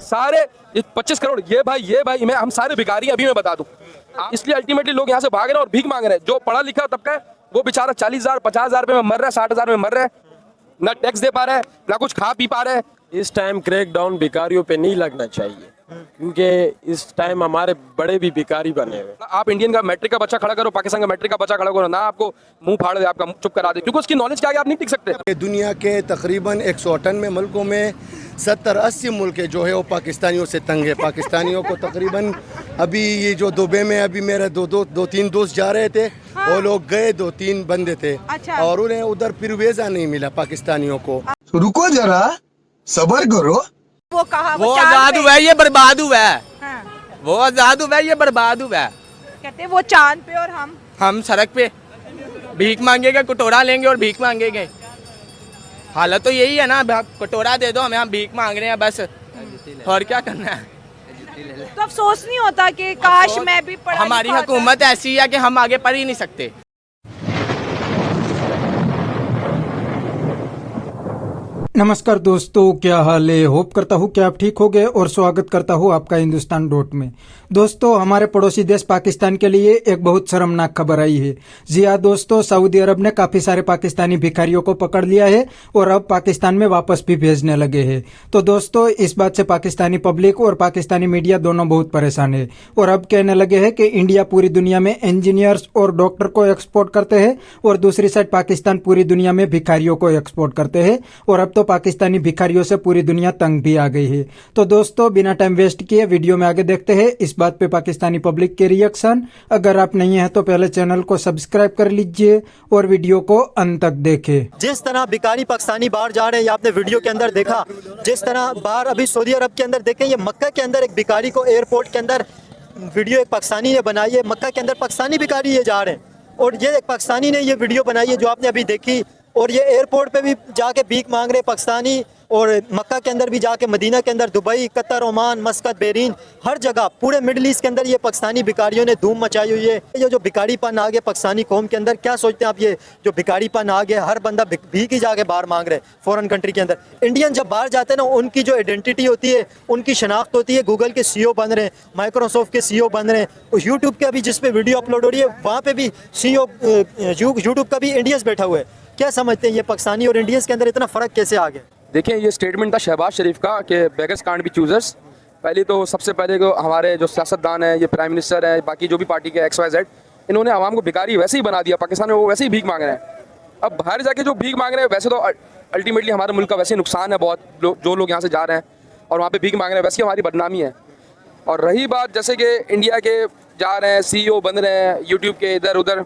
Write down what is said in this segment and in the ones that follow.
सारे 25 करोड़ ये भाई मैं हम सारे भिखारी अभी मैं बता दूं। इसलिए अल्टीमेटली लोग यहाँ से भाग रहे हैं और भीख मांग रहे हैं। जो पढ़ा लिखा तबका है वो बेचारा 40,000 50,000 रुपए में मर रहा है, 60,000 में मर रहा है, ना टैक्स दे पा रहा है, ना कुछ खा पी पा रहा है। इस टाइम क्रैकडाउन भिखारियों पे नहीं लगना चाहिए, क्योंकि इस टाइम हमारे बड़े भी भिखारी बने हुए। आप इंडियन का मैट्रिक का बच्चा खड़ा करो, पाकिस्तान का मैट्रिक का बच्चा खड़ा करो ना, आपको मुंह फाड़ दे, आपका चुप करा दे, क्योंकि उसकी नॉलेज के आगे आप नहीं टिक सकते। दुनिया के तकरीबन 198 मुल्कों में 70-80 मुल्क जो है वो पाकिस्तानियों से तंग है। पाकिस्तानियों को तकरीबन अभी ये जो दुबई में अभी मेरे दो तीन दोस्त जा रहे थे, हाँ। वो लोग गए, 2-3 बंदे थे। अच्छा। और उन्हें उधर फिर वीजा नहीं मिला पाकिस्तानियों को। रुको जरा, सबर करो। वो कहा वो आजाद हुआ है, ये बर्बाद हुआ है। हाँ। वो आजाद हुआ है, ये बर्बाद हुआ है। कहते वो चांद पे और हम सड़क पे भीख मांगेंगे, कटोरा लेंगे और भीख मांगेंगे। हालत तो यही है ना, कटोरा दे दो हमें, हम भीख मांग रहे हैं बस, और क्या करना है। तो अफसोस नहीं होता कि काश मैं भी पढ़ा हमारी हुकूमत ऐसी है कि हम आगे पढ़ ही नहीं सकते। नमस्कार दोस्तों, क्या हाल है। होप करता हूँ कि आप ठीक हो गए और स्वागत करता हूँ आपका हिंदुस्तान डॉट में। दोस्तों, हमारे पड़ोसी देश पाकिस्तान के लिए एक बहुत शर्मनाक खबर आई है। जी हाँ दोस्तों, सऊदी अरब ने काफी सारे पाकिस्तानी भिखारियों को पकड़ लिया है और अब पाकिस्तान में वापस भी भेजने लगे हैं। तो दोस्तों, इस बात से पाकिस्तानी पब्लिक और पाकिस्तानी मीडिया दोनों बहुत परेशान है और अब कहने लगे हैं कि इंडिया पूरी दुनिया में इंजीनियर्स और डॉक्टर को एक्सपोर्ट करते हैं और दूसरी साइड पाकिस्तान पूरी दुनिया में भिखारियों को एक्सपोर्ट करते हैं और अब तो पाकिस्तानी भिखारियों से पूरी दुनिया तंग भी आ गई है। तो दोस्तों, बिना टाइम वेस्ट किए वीडियो में आगे देखते हैं इस बात पे पाकिस्तानी पब्लिक के रिएक्शन। अगर आप नहीं हैं तो पहले चैनल को सब्सक्राइब कर लीजिए और वीडियो को अंत तक देखें। जिस तरह भिखारी पाकिस्तानी बाहर जा रहे हैं, आपने वीडियो के अंदर देखा, जिस तरह बाहर अभी सऊदी अरब के अंदर देखें, ये मक्का के अंदर एक भिखारी को एयरपोर्ट के अंदर वीडियो एक पाकिस्तानी ने बनाई है। मक्का के अंदर पाकिस्तानी भिखारी ये जा रहे हैं और ये एक पाकिस्तानी ने ये वीडियो बनाई है जो आपने अभी देखी, और ये एयरपोर्ट पे भी जाके भीख मांग रहे पाकिस्तानी, और मक्का के अंदर भी जाके, मदीना के अंदर, Dubai, Qatar, Oman, Muscat, Bahrain, हर जगह पूरे मिडिल ईस्ट के अंदर ये पाकिस्तानी भिखारियों ने धूम मचाई हुई है। ये जो भिखारीपन आ गया पाकिस्तानी कौम के अंदर, क्या सोचते हैं आप? ये जो भिखारीपन आ गया, हर बंदा भीख ही जाके बाहर मांग रहे हैं फॉरेन कंट्री के अंदर। इंडियन जब बाहर जाते हैं ना, उनकी जो आइडेंटिटी होती है, उनकी शनाख्त होती है। गूगल के CEO बन रहे हैं, माइक्रोसॉफ्ट के CEO बन रहे हैं, यूट्यूब के अभी जिस पे वीडियो अपलोड हो रही है वहाँ पे भी CEO यूट्यूब का भी इंडियंस बैठा हुआ है। क्या समझते हैं ये पाकिस्तानी और इंडियंस के अंदर इतना फ़र्क कैसे आ गया? देखिए, ये स्टेटमेंट था शहबाज शरीफ का कि बेगर्स कांट बी चूजर्स। पहले तो सबसे पहले को हमारे जो सियासतदान हैं, ये प्राइम मिनिस्टर है, बाकी जो भी पार्टी के XYZ, इन्होंने आवाम को भिखारी वैसे ही बना दिया। पाकिस्तान में वो वैसे ही भीख मांग रहे हैं। अब बाहर जाके जो भीख मांग रहे हैं, वैसे तो अल्टीमेटली हमारे मुल्क का वैसे नुकसान है बहुत, जो लोग यहाँ से जा रहे हैं और वहाँ पर भीख मांग रहे हैं, वैसे हमारी बदनामी है। और रही बात जैसे कि इंडिया के जा रहे हैं, CEO बन रहे हैं यूट्यूब के, इधर उधर,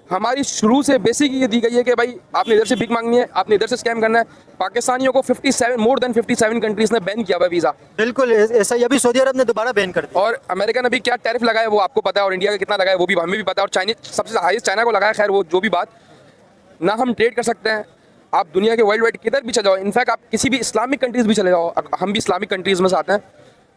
हमारी शुरू से बेसिक ये दी गई है कि भाई आपने इधर से भीख मांगनी है, आपने इधर से स्कैम करना है। पाकिस्तानियों को 57 मोर देन 57 कंट्रीज ने बैन किया हुआ वीज़ा। बिल्कुल ऐसा ही अभी सऊदी अरब ने दोबारा बैन कर दिया। और अमेरिका ने भी क्या टैरिफ लगाया वो आपको पता है, और इंडिया का कितना लगाया वो भी हमें भी पता है, और चाइनीज सबसे हाईएस्ट चाइना को लगाया। खैर वो जो भी बात, ना हम ट्रेड कर सकते हैं। आप दुनिया के वर्ल्ड वाइड किधर भी चले जाओ, इनफैक्ट आप किसी भी इस्लामिक कंट्रीज़ भी चले जाओ, हम भी इस्लामिक कंट्रीज़ में से आते हैं,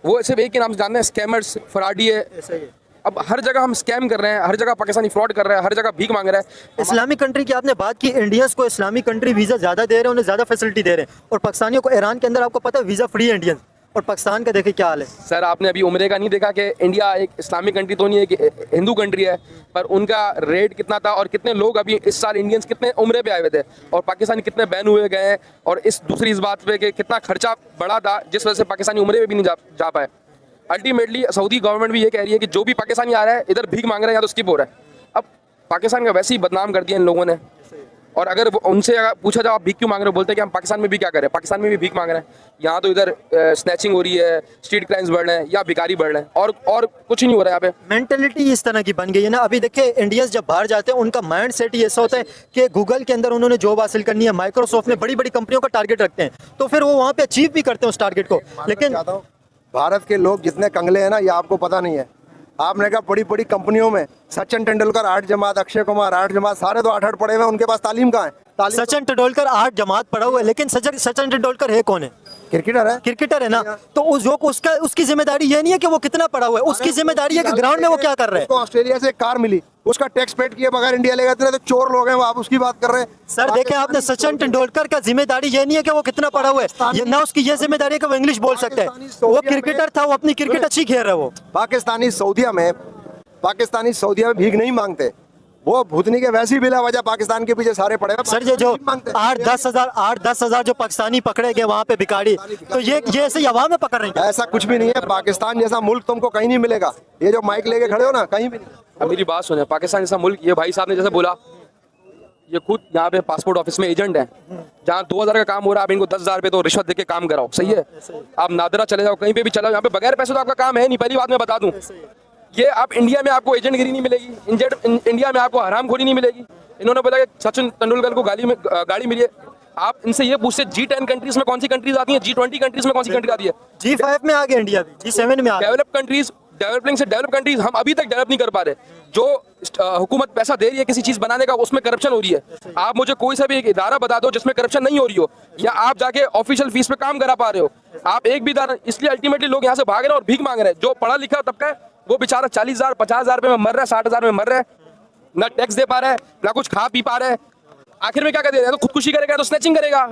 वो सिर्फ एक ही नाम से जानते हैं, स्कैमर्स, फराडी है। अब हर जगह हम स्कैम कर रहे हैं, हर जगह पाकिस्तानी फ्रॉड कर रहे हैं, हर जगह भीख मांग रहे हैं। इस्लामिक कंट्री की आपने बात की, इंडियंस को इस्लामिक कंट्री वीज़ा ज़्यादा दे रहे हैं, उन्हें ज़्यादा फैसिलिटी दे रहे हैं, और पाकिस्तानियों को ईरान के अंदर आपको पता है वीज़ा फ्री है इंडियन, और पाकिस्तान का देखिए क्या हाल है। सर, आपने अभी उम्रे का नहीं देखा कि इंडिया एक इस्लामिक कंट्री तो नहीं है, कि हिंदू कंट्री है, पर उनका रेट कितना था और कितने लोग अभी इस साल इंडियंस कितने उम्रे पे आए हुए थे, और पाकिस्तानी कितने बैन हुए गए हैं। और इस दूसरी इस बात पे कि कितना खर्चा बढ़ा था, जिस वजह से पाकिस्तानी उम्रे पे भी नहीं जा पाए। अल्टीमेटली सऊदी गवर्नमेंट भी ये कह रही है कि जो भी पाकिस्तानी आ रहा है इधर भीख मांग रहे हैं या तो स्किप हो रहा है। अब पाकिस्तान का वैसे ही बदनाम कर दिया इन लोगों ने, और अगर उनसे पूछा जाओ आप भीख क्यों मांग रहे हो, बोलते हैं कि हम पाकिस्तान में भी क्या करें, पाकिस्तान में भी भीख मांग रहे हैं। यहाँ तो इधर स्नैचिंग हो रही है, स्ट्रीट क्राइम्स बढ़ रहे हैं या भिखारी बढ़ रहे हैं, और कुछ ही नहीं हो रहा है यहाँ पे। मेंटलिटी इस तरह की बन गई है ना। अभी देखिए, इंडियंस जब बाहर जाते हैं उनका माइंड सेट ही ऐसा होता है कि गूगल के अंदर उन्होंने जॉब हासिल करनी है, माइक्रोसॉफ्ट में बड़ी बड़ी कंपनियों का टारगेट रखते हैं, तो फिर वो वहाँ पे अचीव भी करते हैं उस टारगेट को। लेकिन भारत के लोग जितने कंगले हैं ना, ये आपको पता नहीं है। आपने कहा बड़ी बड़ी कंपनियों में सचिन तेंदुलकर 8 जमात, अक्षय कुमार 8 जमात, सारे तो 8 पढ़े हुए हैं, उनके पास तालीम कहाँ है? सचिन तेंदुलकर 8 जमात पढ़ा हुआ है, लेकिन सचिन तेंदुलकर है कौन है? क्रिकेटर है। क्रिकेटर है ना, तो उसकी जिम्मेदारी ये नहीं है कि वो कितना पढ़ा हुआ है, उसकी जिम्मेदारी है कि ग्राउंड में वो क्या कर रहे हैं। उसको ऑस्ट्रेलिया से एक कार मिली, उसका टैक्स पेड किए बगैर इंडिया ले गए थे, तो चोर लोग हैं वो, आप उसकी बात कर रहे हैं। सर देखें आपने, सचिन तेंदुलकर का जिम्मेदारी ये नहीं है कि वो कितना पढ़ा हुआ है, ये ना उसकी ये जिम्मेदारी है कि वो इंग्लिश बोल सकते हैं। वो क्रिकेटर था, वो अपनी क्रिकेट अच्छी खेल रहा है। वो पाकिस्तानी सऊदिया में भीख नहीं मांगते, वो भूतनी के वैसी बिला वजह पाकिस्तान के पीछे सारे पड़े हैं। सर ये जो 8-10 हजार जो पाकिस्तानी पकड़े गए वहाँ पे भिखारी, तो ये ऐसे ही हवा में पकड़ रहे हैं। ऐसा कुछ भी नहीं है, पाकिस्तान जैसा मुल्क तुमको कहीं नहीं मिलेगा। ये जो माइक लेके खड़े हो ना, कहीं भी नहीं। अब मेरी बात सुने, पाकिस्तान जैसा मुल्क, ये भाई साहब ने जैसे बोला, ये खुद यहाँ पे पासपोर्ट ऑफिस में एजेंट है, जहाँ 2000 का काम हो रहा है, आप इनको 10,000 रुपए तो रिश्वत देके काम कराओ, सही है। आप नादरा चले जाओ, कहीं पे भी चले जाओ, यहाँ पे बगैर पैसे तो आपका काम है नहीं। पहली बात मैं बता दूं, ये आप इंडिया में आपको एजेंटगिरी नहीं मिलेगी, इंडिया में आपको हरामखोरी नहीं मिलेगी। इन्होंने बोला कि सचिन तेंदुलकर को गाड़ी मिली है। आप इनसे ये पूछते G10 कंट्रीज में कौन सी कंट्रीज आती है, G20 कंट्रीज में कौन सी कंट्री आती है? G5 में आ गया इंडिया भी, G7 में आ गया। डेवलप कंट्रीज, डेवलपिंग से डेवलप कंट्रीज हम अभी तक डेवलप नहीं कर पा रहे। जो हुकूमत पैसा दे रही है किसी चीज बनाने का, उसमें करप्शन हो रही है। आप मुझे कोई सा भी एक इदारा बता दो जिसमें करप्शन नहीं हो रही हो, या आप जाके ऑफिशियल फीस पे काम करा पा रहे हो। आप एक भी इदारा, इसलिए अल्टीमेटली लोग यहाँ से भाग रहे हैं और भीख मांग रहे हैं। जो पढ़ा लिखा तबका है वो बेचारा 40,000 50,000 रुपए में मर रहा है, 60,000 में मर रहा है, ना टैक्स दे पा रहा है, ना कुछ खा पी पा रहा है। आखिर में क्या कर दे रहे हैं? तो खुदकुशी करेगा तो स्नैचिंग करेगा।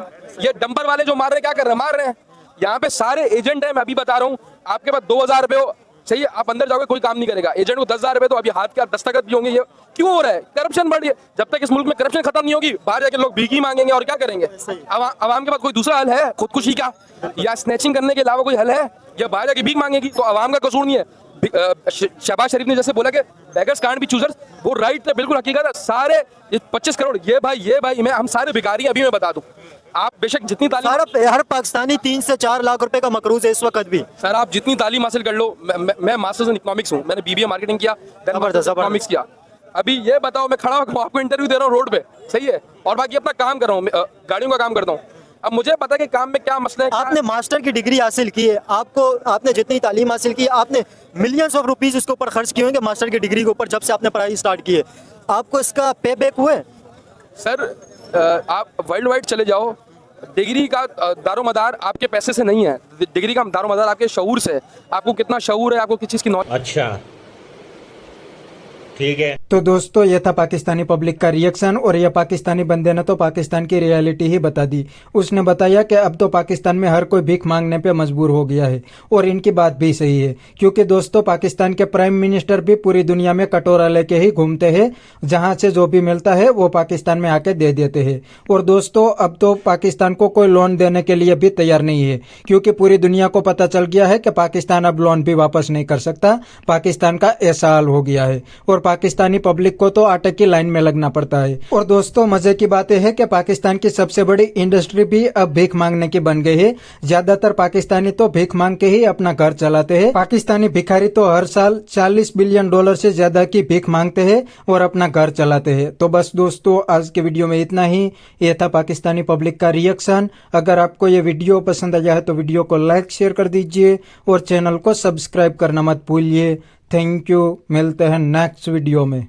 ये डंपर वाले जो मार रहे हैं क्या कर रहे हैं? मार रहे हैं। यहाँ पे सारे एजेंट हैं, मैं अभी बता रहा हूँ। आपके पास 2,000 रुपए हो, सही है, आप अंदर जाओगे कोई काम नहीं करेगा। एजेंट को 10,000 रुपए तो अभी हाथ के आप दस्तखत भी होंगे। ये क्यों हो रहा है? करप्शन बढ़ रही है। जब तक इस मुल्क में करप्शन खत्म नहीं होगी, बाहर जाके लोग भीख ही मांगेंगे और क्या करेंगे? अवाम के पास कोई दूसरा हल है खुदकुशी का या स्नैचिंग करने के अलावा कोई हल है? या बाहर जाके भीख मांगेगी? तो अवाम का कसूर नहीं है। शहबाज शरीफ ने जैसे बोला कि बेगर्स कांट बी चूजर्स, वो राइट है, बिल्कुल हकीकत है। सारे 25 करोड़ ये भाई मैं, हम सारे भिखारी। अभी मैं बता दूं, आप बेशक जितनी तालीम, हर पाकिस्तानी 3 से 4 लाख रुपए का मकरूज है इस वक्त भी। सर आप जितनी तालीम हासिल कर लो, मैं मास्टर्स इन इकोनॉमिक्स हूँ, मैंने BBA मार्केटिंग किया, इकोनॉमिक्स किया। अभी ये बताओ, मैं खड़ा होकर आपको इंटरव्यू दे रहा हूँ रोड पे, सही है, और बाकी अपना काम कर रहा हूँ, गाड़ियों का काम करता हूँ। अब मुझे पता है कि काम में क्या मसला है। आपने मास्टर की डिग्री हासिल की है, आपने जितनी तालीम हासिल की है, आपने मिलियंस ऑफ रुपीस इसके ऊपर खर्च किए होंगे मास्टर की डिग्री के ऊपर, जब से आपने पढ़ाई स्टार्ट की है। आपको इसका पे बैक हुआ है? सर आप वर्ल्ड वाइड चले जाओ, डिग्री का दारोमदार आपके पैसे से नहीं है, डिग्री का दारोमदार आपके शऊर से है। आपको कितना शऊर है, आपको किस चीज़ की नॉलेज। अच्छा ठीक है। तो दोस्तों ये था पाकिस्तानी पब्लिक का रिएक्शन, और यह पाकिस्तानी बंदे ने तो पाकिस्तान की रियलिटी ही बता दी। उसने बताया कि अब तो पाकिस्तान में हर कोई भीख मांगने पे मजबूर हो गया है, और इनकी बात भी सही है, क्योंकि दोस्तों पाकिस्तान के प्राइम मिनिस्टर भी पूरी दुनिया में कटोरा लेके ही घूमते हैं, जहां से जो भी मिलता है वो पाकिस्तान में आके दे देते हैं। और दोस्तों अब तो पाकिस्तान को कोई लोन देने के लिए भी तैयार नहीं है, क्योंकि पूरी दुनिया को पता चल गया है कि पाकिस्तान अब लोन भी वापस नहीं कर सकता। पाकिस्तान का ऐसा हाल हो गया है, और पाकिस्तानी पब्लिक को तो आटे की लाइन में लगना पड़ता है। और दोस्तों मजे की बात है कि पाकिस्तान की सबसे बड़ी इंडस्ट्री भी अब भीख मांगने की बन गई है। ज्यादातर पाकिस्तानी तो भीख मांग के ही अपना घर चलाते हैं। पाकिस्तानी भिखारी तो हर साल $40 बिलियन से ज्यादा की भीख मांगते हैं और अपना घर चलाते हैं। तो बस दोस्तों आज के वीडियो में इतना ही। यह था पाकिस्तानी पब्लिक का रिएक्शन। अगर आपको ये वीडियो पसंद आया है तो वीडियो को लाइक शेयर कर दीजिए, और चैनल को सब्सक्राइब करना मत भूलिए। थैंक यू, मिलते हैं नेक्स्ट वीडियो में।